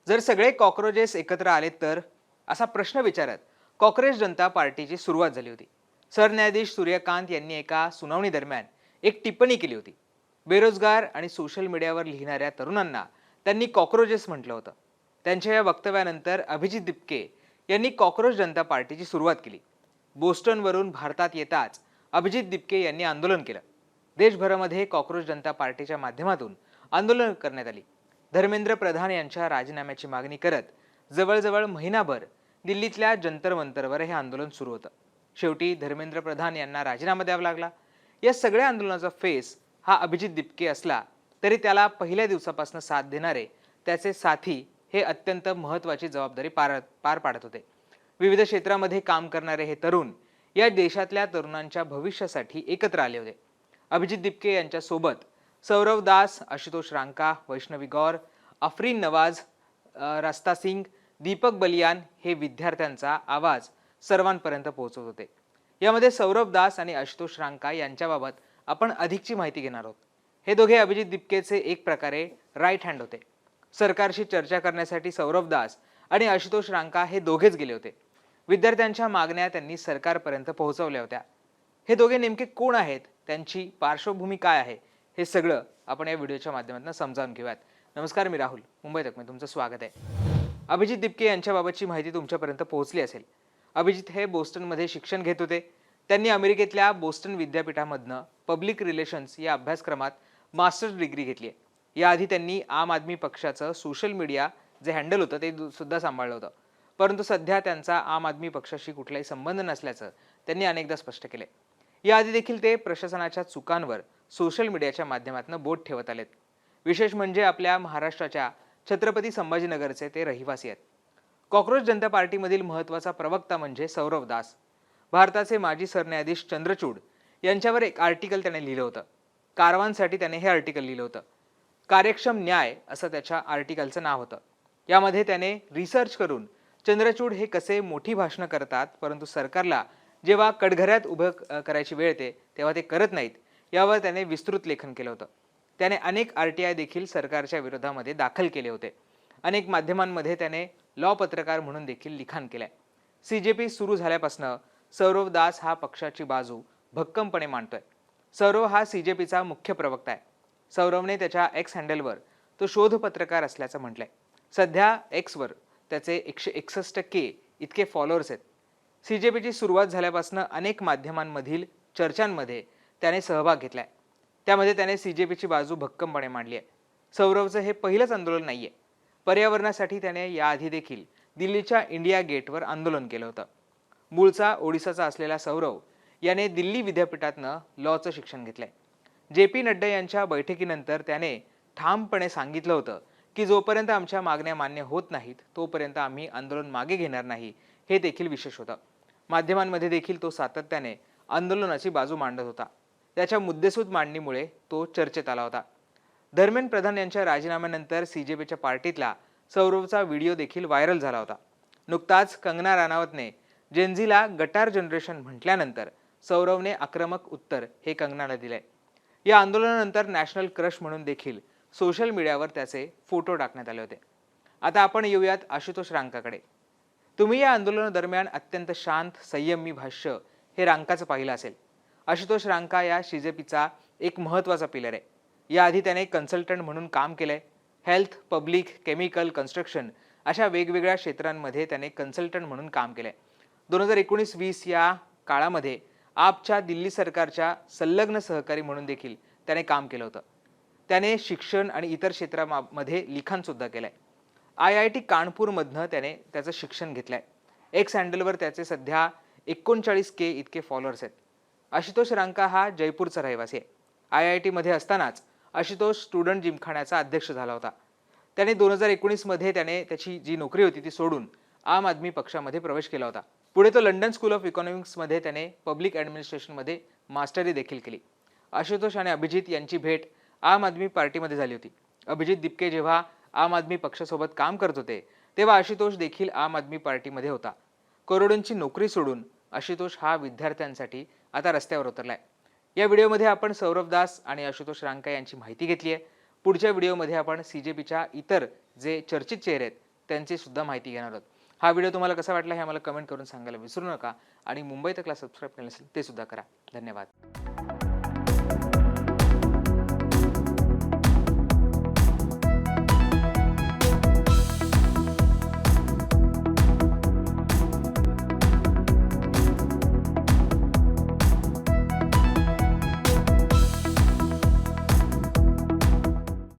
जर सगळे कॉक्रोचेस एकत्र आले तर असा प्रश्न विचारत कॉक्रोच जनता पार्टीची सुरुवात झाली होती. सरन्यायाधीश सूर्यकांत यांनी एका सुनावणी दरम्यान एक टिप्पणी केली होती. बेरोजगार आणि सोशल मीडियावर लिहिणाऱ्या तरुणांना त्यांनी कॉक्रोचेस म्हटलं होतं. त्यांच्या या वक्तव्यानंतर अभिजित दिपके यांनी कॉक्रोच जनता पार्टीची सुरुवात केली. बोस्टनवरून भारतात येताच अभिजित दिपके यांनी आंदोलन केलं. देशभरामध्ये कॉक्रोच जनता पार्टीच्या माध्यमातून आंदोलन करण्यात आली. धर्मेंद्र प्रधान यांच्या राजीनाम्याची मागणी करत जवळजवळ महिनाभर दिल्लीतल्या जंतर मंतरवर हे आंदोलन सुरू होतं. शेवटी धर्मेंद्र प्रधान यांना राजीनामा द्यावा लागला. या सगळ्या आंदोलनाचा फेस हा अभिजित दिपके असला तरी त्याला पहिल्या दिवसापासून साथ देणारे त्याचे साथी हे अत्यंत महत्त्वाची जबाबदारी पार पाडत होते. विविध क्षेत्रामध्ये काम करणारे हे तरुण या देशातल्या तरुणांच्या भविष्यासाठी एकत्र आले होते. अभिजित दिपके यांच्या सोबत सौरव दास, आशुतोष रांका, वैष्णवी गौर, अफरीन नवाज, रास्ता सिंग, दीपक बलियान हे विद्यार्थ्यांचा आवाज सर्वांपर्यंत पोहोचवत होते. यामध्ये सौरभ दास आणि आशुतोष रांका यांच्याबाबत आपण अधिकची माहिती घेणार आहोत. हे दोघे अभिजित दिपकेचे एक प्रकारे राईट हँड होते. सरकारशी चर्चा करण्यासाठी सौरभ दास आणि आशुतोष रांका हे दोघेच गेले होते. विद्यार्थ्यांच्या मागण्या त्यांनी सरकारपर्यंत पोहोचवल्या होत्या. हे दोघे नेमके कोण आहेत, त्यांची पार्श्वभूमी काय आहे, हे सगळं आपण या व्हिडिओच्या माध्यमातून समजावून घेऊयात. नमस्कार, मी राहुल, मुंबई तक में तुमचं स्वागत आहे. अभिजित दिपके यांच्याबाबतची माहिती तुमच्यापर्यंत पोहोचली असेल. अभिजित हे बोस्टनमध्ये शिक्षण घेत होते. त्यांनी अमेरिकेतल्या बोस्टन विद्यापीठामधनं पब्लिक रिलेशन्स या अभ्यासक्रमात मास्टर्स डिग्री घेतली आहे. याआधी त्यांनी आम आदमी पक्षाचं सोशल मीडिया जे हँडल होतं ते सुद्धा सांभाळलं होतं. परंतु सध्या त्यांचा आम आदमी पक्षाशी कुठलाही संबंध नसल्याचं त्यांनी अनेकदा स्पष्ट केले. याआधी देखील ते प्रशासनाच्या चुकांवर सोशल मीडियाच्या माध्यमातून बोट ठेवत आलेत. विशेष म्हणजे आपल्या महाराष्ट्राच्या छत्रपती संभाजीनगरचे ते रहिवासी आहेत. कॉक्रोच जनता पार्टीमधील महत्त्वाचा प्रवक्ता म्हणजे सौरव दास. भारताचे माजी सरन्यायाधीश चंद्रचूड यांच्यावर एक आर्टिकल त्याने लिहिलं होतं. कारवांसाठी त्याने हे आर्टिकल लिहिलं होतं. कार्यक्षम न्याय असं त्याच्या आर्टिकलचं नाव होतं. यामध्ये त्याने रिसर्च करून चंद्रचूड हे कसे मोठी भाषणं करतात परंतु सरकारला जेव्हा कटघऱ्यात उभं करायची वेळ येते तेव्हा ते करत नाहीत, यावर त्याने विस्तृत लेखन केलं होतं. त्याने अनेक RTI देखील सरकारच्या विरोधामध्ये दाखल केले होते. अनेक माध्यमांमध्ये त्याने लॉ पत्रकार म्हणून देखील लिखाण केलंय. CJP सुरू झाल्यापासून सौरव दास हा पक्षाची बाजू भक्कमपणे मांडतोय. सौरव हा CJPचा मुख्य प्रवक्ता आहे. सौरवने त्याच्या X हँडलवर तो शोध पत्रकार असल्याचं म्हटलंय. सध्या Xवर त्याचे 161K इतके फॉलोअर्स आहेत. CJPची सुरुवात झाल्यापासून अनेक माध्यमांमधील चर्चांमध्ये त्याने सहभाग घेतलाय. त्यामध्ये त्याने CJPची बाजू भक्कमपणे मांडली आहे. सौरवचं हे पहिलंच आंदोलन नाहीये. पर्यावरणासाठी त्याने याआधी देखील दिल्लीच्या इंडिया गेटवर आंदोलन केलं होतं. मूळचा ओडिसाचा असलेला सौरव याने दिल्ली विद्यापीठातनं लॉचं शिक्षण घेतलंय. JP नड्डा यांच्या बैठकीनंतर त्याने ठामपणे सांगितलं होतं की जोपर्यंत आमच्या मागण्या मान्य होत नाहीत तोपर्यंत आम्ही आंदोलन मागे घेणार नाही. हे देखील विशेष होतं. माध्यमांमध्ये देखील तो सातत्याने आंदोलनाची बाजू मांडत होता. त्याच्या मुद्देसूद मांडणीमुळे तो चर्चेत आला होता. धर्मेंद्र प्रधान यांच्या राजीनाम्यानंतर CJPच्या पार्टीतला सौरवचा व्हिडिओ देखील व्हायरल झाला होता. नुकताच कंगना राणावतने जेनझीला गटार जनरेशन म्हटल्यानंतर सौरवने आक्रमक उत्तर हे कंगनाला दिलंय. या आंदोलनानंतर नॅशनल क्रश म्हणून देखील सोशल मीडियावर त्याचे फोटो टाकण्यात आले होते. आता आपण येऊयात आशुतोष रांकाकडे. तुम्ही या आंदोलनादरम्यान अत्यंत शांत संयमी भाष्य हे रांकाचं पाहिलं असेल. आशुतोष रांका या CJPचा एक महत्त्वाचा पिलर आहे. याआधी त्याने कन्सल्टंट म्हणून काम केलंय. हेल्थ, पब्लिक, केमिकल, कन्स्ट्रक्शन अशा वेगवेगळ्या क्षेत्रांमध्ये त्याने कन्सल्टंट म्हणून काम केलंय. 2019-20 या काळामध्ये आपच्या दिल्ली सरकारच्या संलग्न सहकारी म्हणून देखील त्याने काम केलं होतं. त्याने शिक्षण आणि इतर क्षेत्रामध्ये लिखाण सुद्धा केलंय. IIT कानपूरमधनं त्याने त्याचं शिक्षण घेतलंय. X हँडलवर त्याचे सध्या 39K इतके फॉलोअर्स आहेत. आशुतोष रांका हा जयपूरचा रहिवासी आहे. IIT मध्ये असतानाच आशुतोष स्टुडंट जिमखान्याचा अध्यक्ष झाला होता. त्याने 2019 मध्ये त्याने त्याची जी नोकरी होती ती सोडून आम आदमी पक्षामध्ये प्रवेश केला होता. पुढे तो लंडन स्कूल ऑफ इकॉनॉमिक्समध्ये त्याने पब्लिक ॲडमिनिस्ट्रेशनमध्ये मास्टरी देखील केली. आशुतोष आणि अभिजित यांची भेट आम आदमी पार्टीमध्ये झाली होती. अभिजित दिपके जेव्हा आम आदमी पक्षासोबत काम करत होते तेव्हा आशुतोष देखील आम आदमी पार्टीमध्ये होता. करोडोंची नोकरी सोडून आशुतोष हा विद्यार्थ्यांसाठी आता रस्त्यावर उतरलाय. या व्हिडिओमध्ये आपण सौरव दास आणि आशुतोष रांका यांची माहिती घेतली आहे. पुढच्या व्हिडिओमध्ये आपण CJPच्या इतर जे चर्चित चेहरे आहेत त्यांची सुद्धा माहिती घेणार आहोत. हा व्हिडिओ तुम्हाला कसा वाटला हे आम्हाला कमेंट करून सांगायला विसरू नका आणि मुंबई तकला सबस्क्राईब केलं नसेल ते सुद्धा करा. धन्यवाद.